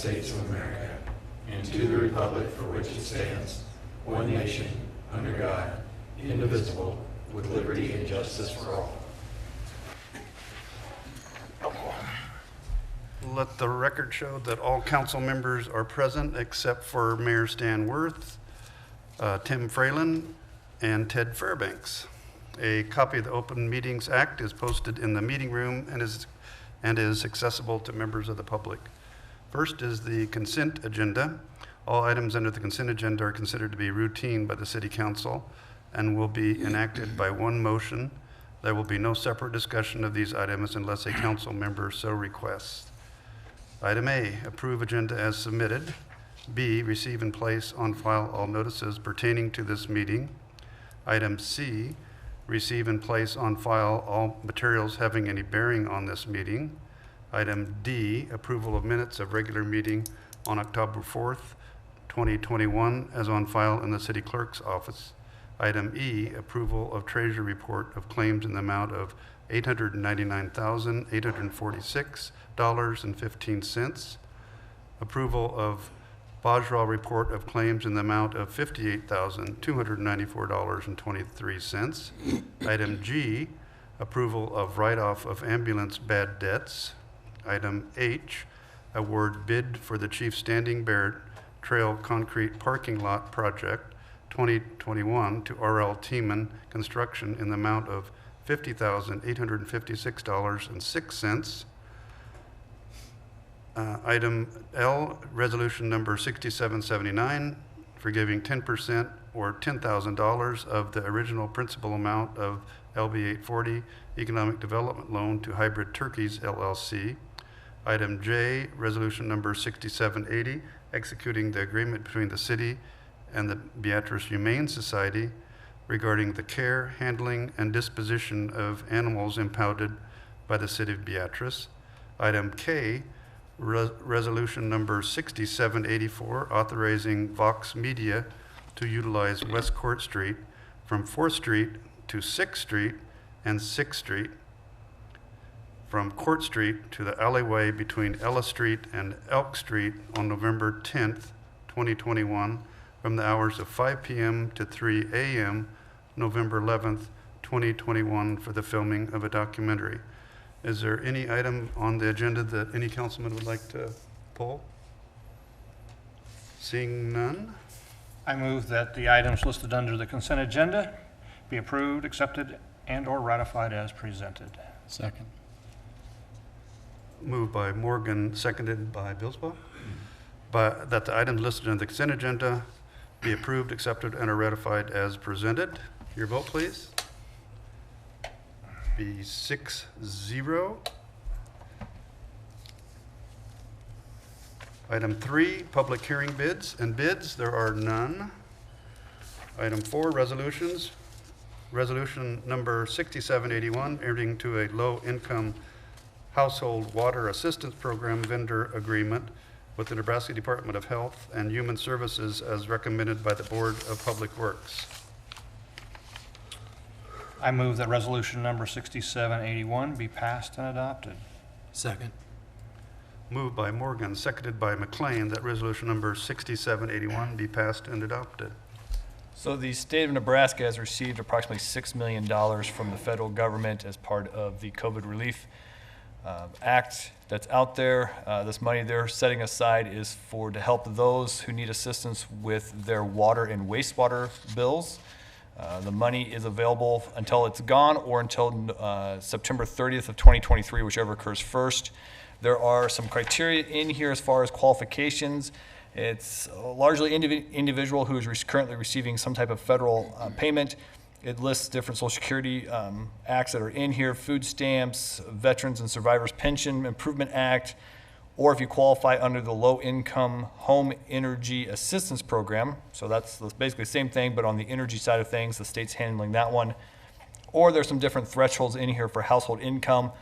States of America and to the republic for which it stands, one nation, under God, indivisible, with liberty and justice for all. Let the record show that all council members are present except for Mayor Stan Worth, Tim Fralin, and Ted Fairbanks. A copy of the Open Meetings Act is posted in the meeting room and is accessible to members of the public. First is the consent agenda. All items under the consent agenda are considered to be routine by the City Council and will be enacted by one motion. There will be no separate discussion of these items unless a council member so requests. Item A, approve agenda as submitted. B, receive and place on file all notices pertaining to this meeting. Item C, receive and place on file all materials having any bearing on this meeting. Item D, approval of minutes of regular meeting on October 4th, 2021, as on file in the city clerk's office. Item E, approval of treasury report of claims in the amount of $899,846.15. Approval of Bajral report of claims in the amount of $58,294.23. Item G, approval of write-off of ambulance bad debts. Item H, award bid for the Chief Standing Bear Trail Concrete Parking Lot Project 2021 to R.L. Tiemann Construction in the amount of $50,856.06. Item L, resolution number 6779, forgiving 10% or $10,000 of the original principal amount of LB 840 Economic Development Loan to Hybrid Turkeys LLC. Item J, resolution number 6780, executing the agreement between the city and the Beatrice Humane Society regarding the care, handling, and disposition of animals impounded by the city of Beatrice. Item K, resolution number 6784, authorizing Vox Media to utilize West Court Street from 4th Street to 6th Street and 6th Street, from Court Street to the alleyway between Ella Street and Elk Street on November 10th, 2021, from the hours of 5 p.m. to 3 a.m., November 11th, 2021, for the filming of a documentary. Is there any item on the agenda that any councilman would like to pull? Seeing none? I move that the items listed under the consent agenda be approved, accepted, and/or ratified as presented. Second. Moved by Morgan, seconded by Billsbaugh. But that the items listed in the consent agenda be approved, accepted, and are ratified as presented. Your vote, please. Be 6-0. Item 3, public hearing bids and bids. There are none. Item 4, resolutions. Resolution number 6781, entering to a low-income household water assistance program vendor agreement with the Nebraska Department of Health and Human Services as recommended by the Board of Public Works. I move that resolution number 6781 be passed and adopted. Second. Moved by Morgan, seconded by McLean, that resolution number 6781 be passed and adopted. So the state of Nebraska has received approximately $6 million from the federal government as part of the COVID relief act that's out there. This money they're setting aside is to help those who need assistance with their water and wastewater bills. The money is available until it's gone or until September 30th of 2023, whichever occurs first. There are some criteria in here as far as qualifications. It's largely individual who is currently receiving some type of federal payment. It lists different Social Security acts that are in here: food stamps, Veterans and Survivors Pension Improvement Act, or if you qualify under the Low Income Home Energy Assistance Program. So that's basically the same thing, but on the energy side of things, the state's handling that one. Or there's some different thresholds in here for household income,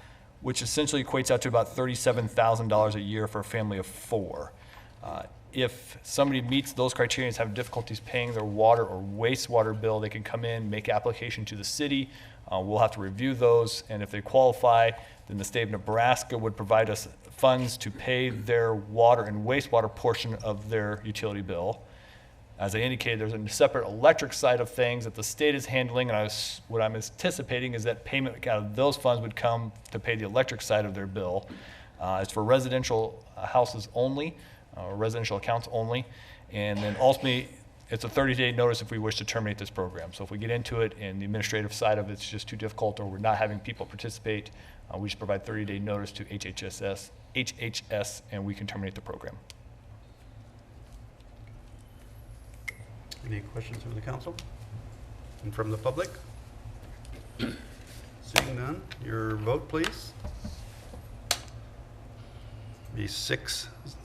which essentially equates out to about $37,000 a year for a family of 4. If somebody meets those criteria and have difficulties paying their water or wastewater bill, they can come in, make application to the city. We'll have to review those, and if they qualify, then the state of Nebraska would provide us funds to pay their water and wastewater portion of their utility bill. As I indicated, there's a separate electric side of things that the state is handling, and what I'm anticipating is that payment out of those funds would come to pay the electric side of their bill. It's for residential houses only, or residential accounts only, and then ultimately, it's a 30-day notice if we wish to terminate this program. So if we get into it and the administrative side of it's just too difficult, or we're not having people participate, we should provide 30-day notice to HHS, and we can terminate the program. Any questions from the council and from the public? Seeing none, your vote, please.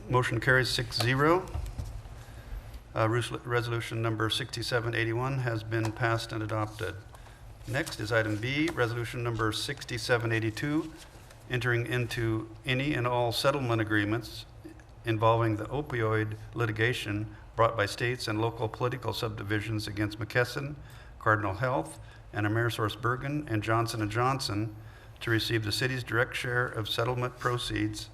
Motion carries 6-0. Resolution number 6781 has been passed and adopted. Next is item B, resolution number 6782, entering into any and all settlement agreements involving the opioid litigation brought by states and local political subdivisions against McKesson, Cardinal Health, and AmerisourceBergen and Johnson & Johnson to receive the city's direct share of settlement proceeds,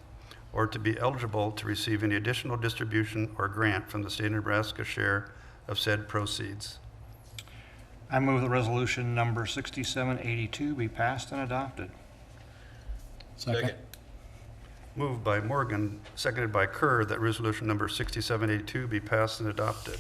or to be eligible to receive any additional distribution or grant from the state of Nebraska share of said proceeds. I move that resolution number 6782 be passed and adopted. Second. Moved by Morgan, seconded by Kerr, that resolution number 6782 be passed and adopted.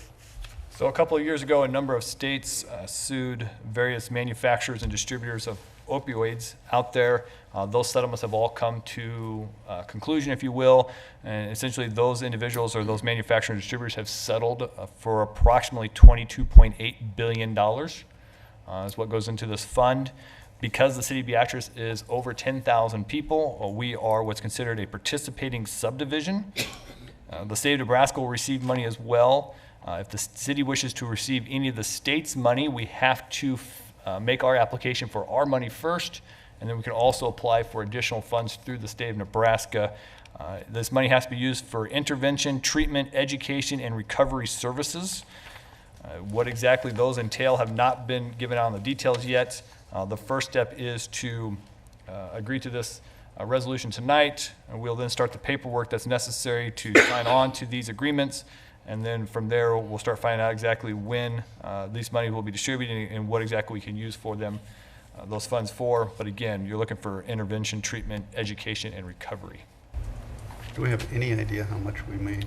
So a couple of years ago, a number of states sued various manufacturers and distributors of opioids out there. Those settlements have all come to conclusion, if you will, and essentially those individuals or those manufacturers and distributors have settled for approximately $22.8 billion is what goes into this fund. Because the city of Beatrice is over 10,000 people, we are what's considered a participating subdivision. The state of Nebraska will receive money as well. If the city wishes to receive any of the state's money, we have to make our application for our money first, and then we can also apply for additional funds through the state of Nebraska. This money has to be used for intervention, treatment, education, and recovery services. What exactly those entail have not been given out on the details yet. The first step is to agree to this resolution tonight, and we'll then start the paperwork that's necessary to sign on to these agreements. And then from there, we'll start finding out exactly when these money will be distributed and what exactly we can use for them, those funds for. But again, you're looking for intervention, treatment, education, and recovery. Do we have any idea how much we may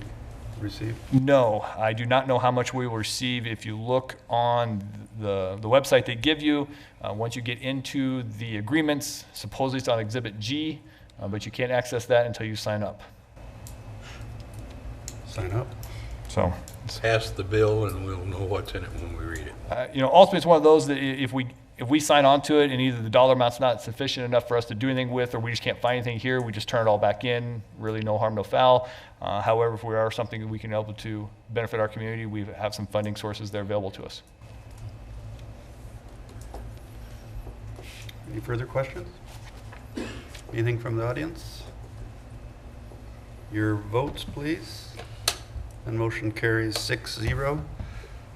receive? No, I do not know how much we will receive. If you look on the website they give you, once you get into the agreements, supposedly it's on Exhibit G, but you can't access that until you sign up. Sign up. So, Pass the bill and we'll know what's in it when we read it. ultimately it's one of those that if we sign on to it and either the dollar amount's not sufficient enough for us to do anything with, or we just can't find anything here, we just turn it all back in. Really, no harm, no foul. However, if we are something that we can help to benefit our community, we have some funding sources that are available to us. Any further questions? Anything from the audience? Your votes, please. And motion carries 6-0.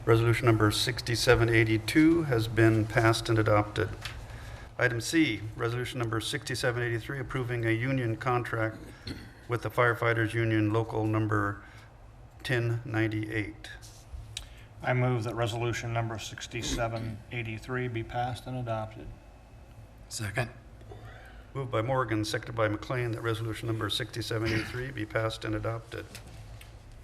Resolution number 6782 has been passed and adopted. Item C, resolution number 6783, approving a union contract with the firefighters union local number 1098. I move that resolution number 6783 be passed and adopted. Second. Moved by Morgan, seconded by McLean, that resolution number 6783 be passed and adopted.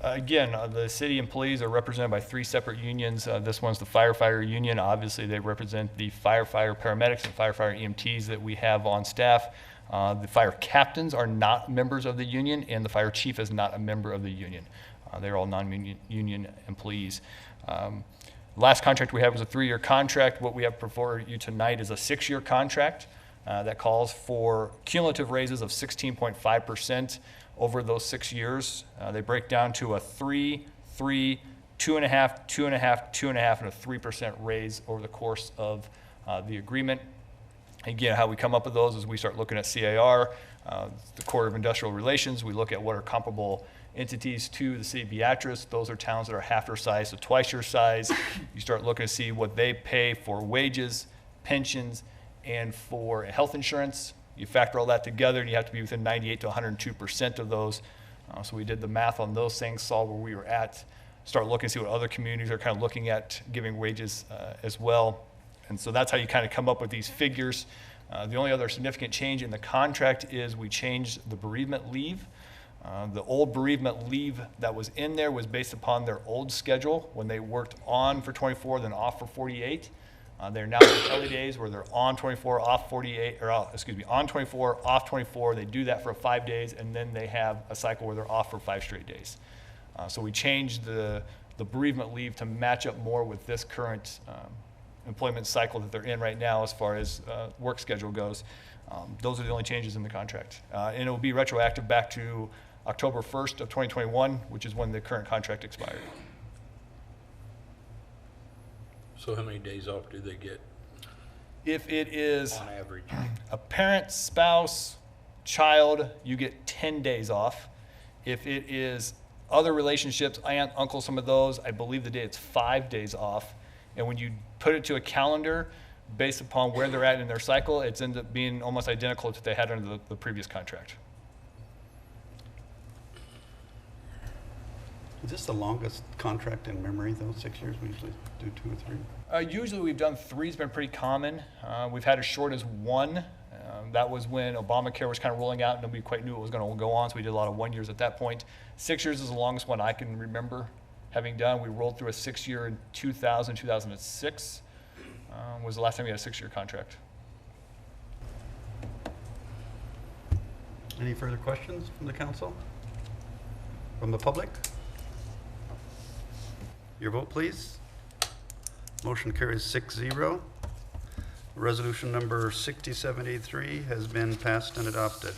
Again, the city employees are represented by three separate unions. This one's the firefighter union. Obviously, they represent the firefighter paramedics and firefighter EMTs that we have on staff. The fire captains are not members of the union, and the fire chief is not a member of the union. They're all non-union employees. Last contract we had was a 3-year contract. What we have before you tonight is a 6-year contract that calls for cumulative raises of 16.5%. over those 6 years. They break down to a 3, 3, 2.5, 2.5, 2.5, and a 3% raise over the course of the agreement. Again, how we come up with those is we start looking at CAR, the Court of Industrial Relations. We look at what are comparable entities to the city of Beatrice. Those are towns that are half their size to twice your size. You start looking to see what they pay for wages, pensions, and for health insurance. You factor all that together, and you have to be within 98 to 102% of those. So we did the math on those things, saw where we were at, start looking, see what other communities are kind of looking at giving wages as well. And so that's how you kind of come up with these figures. The only other significant change in the contract is we changed the bereavement leave. The old bereavement leave that was in there was based upon their old schedule when they worked on for 24, then off for 48. They're now in Kelly days where they're on 24, off 48, or on 24, off 24. They do that for 5 days, and then they have a cycle where they're off for 5 straight days. So we changed the bereavement leave to match up more with this current employment cycle that they're in right now as far as work schedule goes. Those are the only changes in the contract. And it will be retroactive back to October 1st of 2021, which is when the current contract expired. So how many days off do they get If it is on average? a parent, spouse, child, you get 10 days off. If it is other relationships, aunt, uncle, some of those, I believe the day it's 5 days off. And when you put it to a calendar based upon where they're at in their cycle, it's ends up being almost identical to what they had under the previous contract. Is this the longest contract in memory, though? 6 years? We usually do 2 or 3. Usually we've done 3, it's been pretty common. We've had as short as 1. That was when Obamacare was kind of rolling out and nobody quite knew what was going to go on, so we did a lot of 1 years at that point. 6 years is the longest one I can remember having done. We rolled through a 6-year in 2006 was the last time we had a 6-year contract. Any further questions from the council? From the public? Your vote, please. Motion carries 6-0. Resolution number 6073 has been passed and adopted.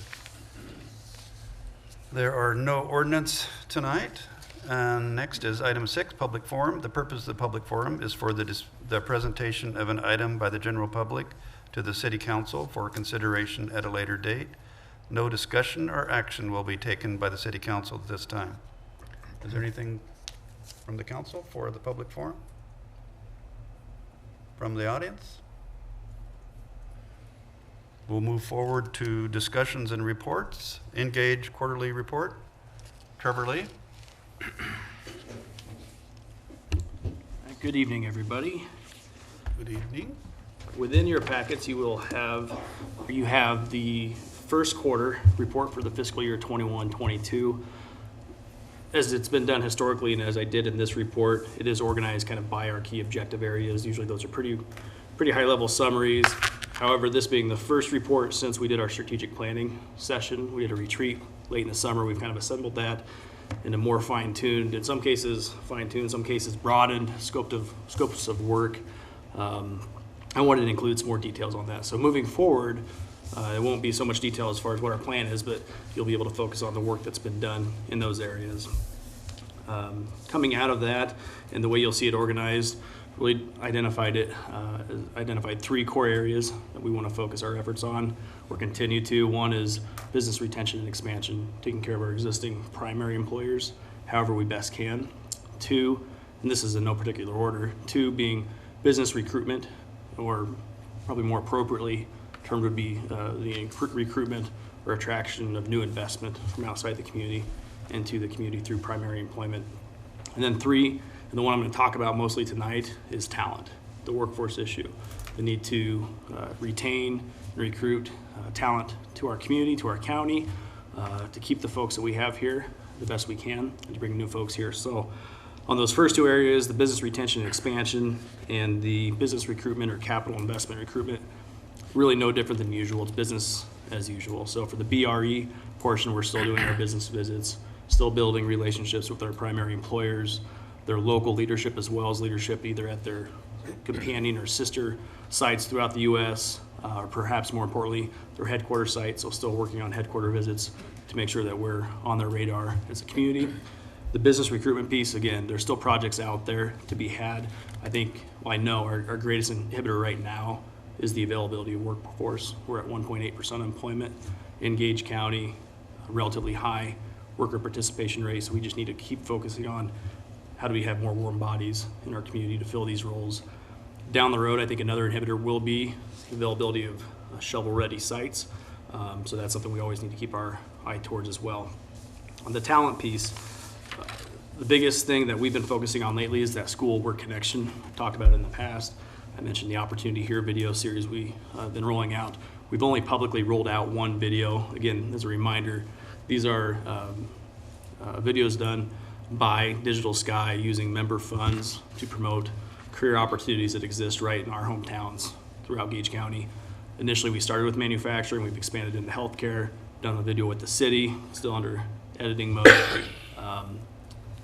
There are no ordinance tonight. And next is item 6, public forum. The purpose of the public forum is for the presentation of an item by the general public to the city council for consideration at a later date. No discussion or action will be taken by the city council at this time. Is there anything from the council for the public forum? From the audience? We'll move forward to discussions and reports. Engage quarterly report. Trevor Lee. Good evening, everybody. Good evening. Within your packets, you have the first quarter report for the fiscal year 21-22. As it's been done historically, and as I did in this report, it is organized kind of by our key objective areas. Usually those are pretty high-level summaries. However, this being the first report since we did our strategic planning session, we did a retreat late in the summer. We've kind of assembled that into more fine-tuned, in some cases fine-tuned, some cases broadened scopes of work. I wanted to include some more details on that. So moving forward, it won't be so much detail as far as what our plan is, but you'll be able to focus on the work that's been done in those areas. Coming out of that, and the way you'll see it organized, really identified 3 core areas that we want to focus our efforts on. We're continue to. One is business retention and expansion, taking care of our existing primary employers however we best can. 2, and this is in no particular order, 2 being business recruitment, or probably more appropriately termed would be the recruitment or attraction of new investment from outside the community into the community through primary employment. And then 3, and the one I'm going to talk about mostly tonight, is talent, the workforce issue. The need to retain and recruit talent to our community, to our county, to keep the folks that we have here the best we can, and to bring new folks here. So on those first 2 areas, the business retention and expansion and the business recruitment or capital investment recruitment, really no different than usual. It's business as usual. So for the BRE portion, we're still doing our business visits, still building relationships with our primary employers, their local leadership as well as leadership either at their companion or sister sites throughout the U.S., or perhaps more importantly, their headquarter sites. So still working on headquarter visits to make sure that we're on their radar as a community. The business recruitment piece, again, there's still projects out there to be had. I know our greatest inhibitor right now is the availability of workforce. We're at 1.8% unemployment in Gage County, a relatively high worker participation rate. So we just need to keep focusing on how do we have more warm bodies in our community to fill these roles. Down the road, I think another inhibitor will be the availability of shovel-ready sites. So that's something we always need to keep our eye towards as well. On the talent piece, the biggest thing that we've been focusing on lately is that school work connection. I talked about it in the past. I mentioned the Opportunity Here video series we've been rolling out. We've only publicly rolled out one video. Again, as a reminder, these are videos done by Digital Sky using member funds to promote career opportunities that exist right in our hometowns throughout Gage County. Initially, we started with manufacturing. We've expanded into healthcare, done a video with the city, still under editing mode.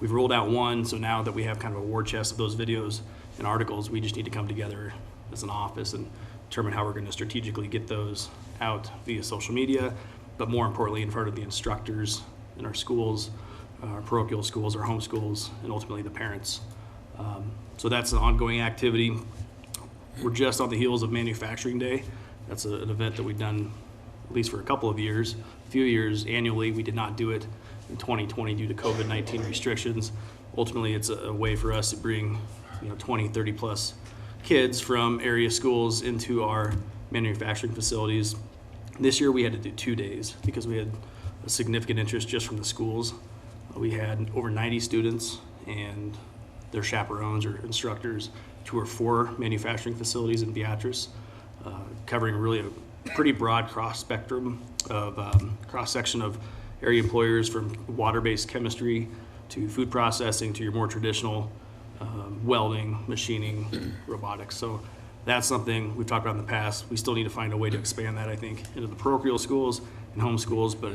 We've rolled out one, so now that we have kind of a war chest of those videos and articles, we just need to come together as an office and determine how we're going to strategically get those out via social media, but more importantly in front of the instructors in our schools, our parochial schools, our home schools, and ultimately the parents. So that's an ongoing activity. We're just on the heels of Manufacturing Day. That's an event that we've done at least for a couple of years, a few years annually. We did not do it in 2020 due to COVID-19 restrictions. Ultimately, it's a way for us to bring 20, 30 plus kids from area schools into our manufacturing facilities. This year we had to do 2 days because we had a significant interest just from the schools. We had over 90 students and their chaperones or instructors tour 4 manufacturing facilities in Beatrice, covering really a pretty broad cross-spectrum of cross-section of area employers, from water-based chemistry to food processing to your more traditional welding, machining, robotics. So that's something we've talked about in the past. We still need to find a way to expand that, I think, into the parochial schools and home schools, but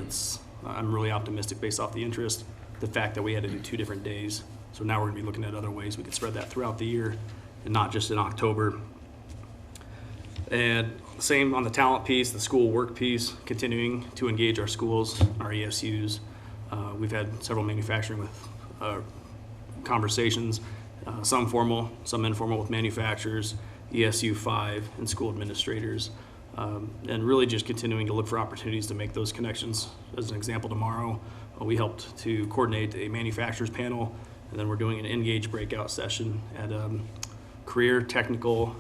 I'm really optimistic based off the interest, the fact that we had to do 2 different days. So now we're gonna be looking at other ways we could spread that throughout the year and not just in October. And same on the talent piece, the school work piece, continuing to engage our schools, our ESUs. We've had several manufacturing with conversations, some formal, some informal with manufacturers, ESU 5, and school administrators. And really just continuing to look for opportunities to make those connections. As an example, tomorrow we helped to coordinate a manufacturers panel, and then we're doing an Engage breakout session at career technical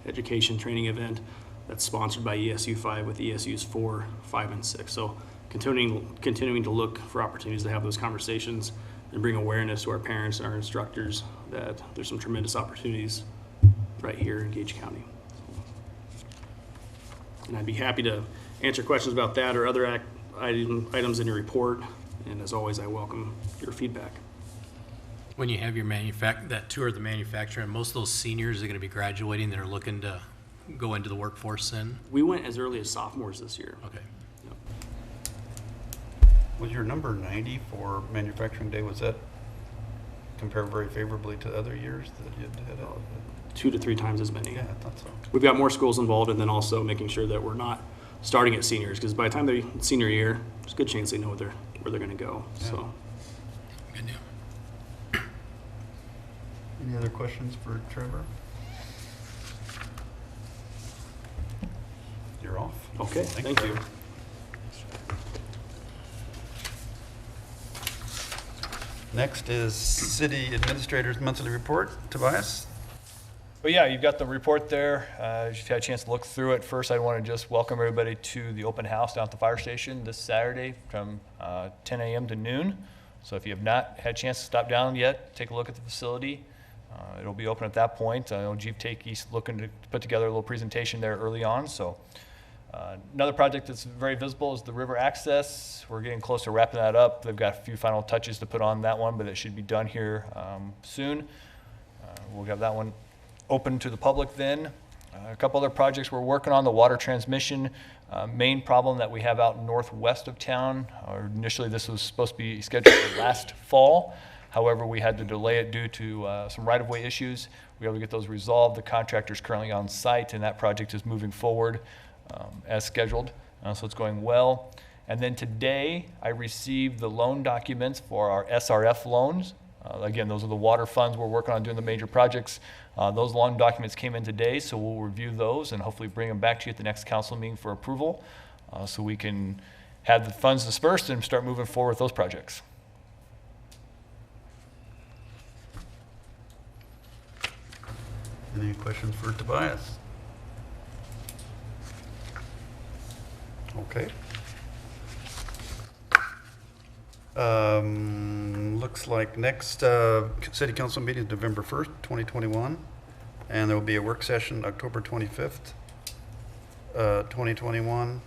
education training event that's sponsored by ESU 5 with ESUs 4, 5, and 6. So continuing to look for opportunities to have those conversations and bring awareness to our parents and our instructors that there's some tremendous opportunities right here in Gage County. And I'd be happy to answer questions about that or other items in your report. And as always, I welcome your feedback. When you have your that tour of the manufacturer, and most of those seniors are going to be graduating that are looking to go into the workforce then? We went as early as sophomores this year. Okay. Was your number 90 for Manufacturing Day, was that compared very favorably to other years that you'd had out? 2 to 3 times as many. Yeah, I thought so. We've got more schools involved, and then also making sure that we're not starting at seniors, because by the time they're senior year, there's a good chance they know where they're going to go. Yeah. So. Good deal. Any other questions for Trevor? You're off. Okay, thank you. Next is City Administrator's Monthly Report. Tobias? But yeah, you've got the report there. If you've had a chance to look through it, first I want to just welcome everybody to the open house down at the fire station this Saturday from 10 a.m. to noon. So if you have not had a chance to stop down yet, take a look at the facility. It'll be open at that point. I know Chief Takey's looking to put together a little presentation there early on. So another project that's very visible is the river access. We're getting close to wrapping that up. They've got a few final touches to put on that one, but it should be done here soon. We'll have that one open to the public then. A couple other projects we're working on, the water transmission main problem that we have out northwest of town. Initially this was supposed to be scheduled for last fall. However, we had to delay it due to some right-of-way issues. We were able to get those resolved. The contractor's currently on site, and that project is moving forward as scheduled, so it's going well. And then today, I received the loan documents for our SRF loans. Again, those are the water funds we're working on doing the major projects. Those loan documents came in today, so we'll review those and hopefully bring them back to you at the next council meeting for approval, so we can have the funds dispersed and start moving forward with those projects. Any questions for Tobias? Okay. Looks like next city council meeting is November 1st, 2021, and there will be a work session October 25th, 2021,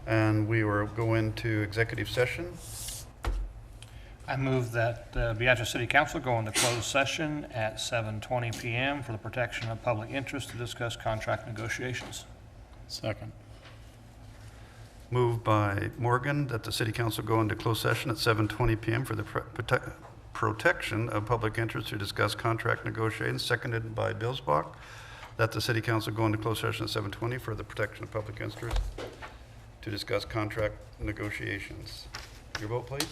and we will go into executive session. I move that the Beatrice City Council go into closed session at 7:20 PM for the protection of public interest to discuss contract negotiations. Second. Moved by Morgan that the city council go into closed session at 7:20 PM for the protection of public interest to discuss contract negotiations, seconded by Billsbach, that the city council go into closed session at 7:20 for the protection of public interest to discuss contract negotiations. Your vote, please.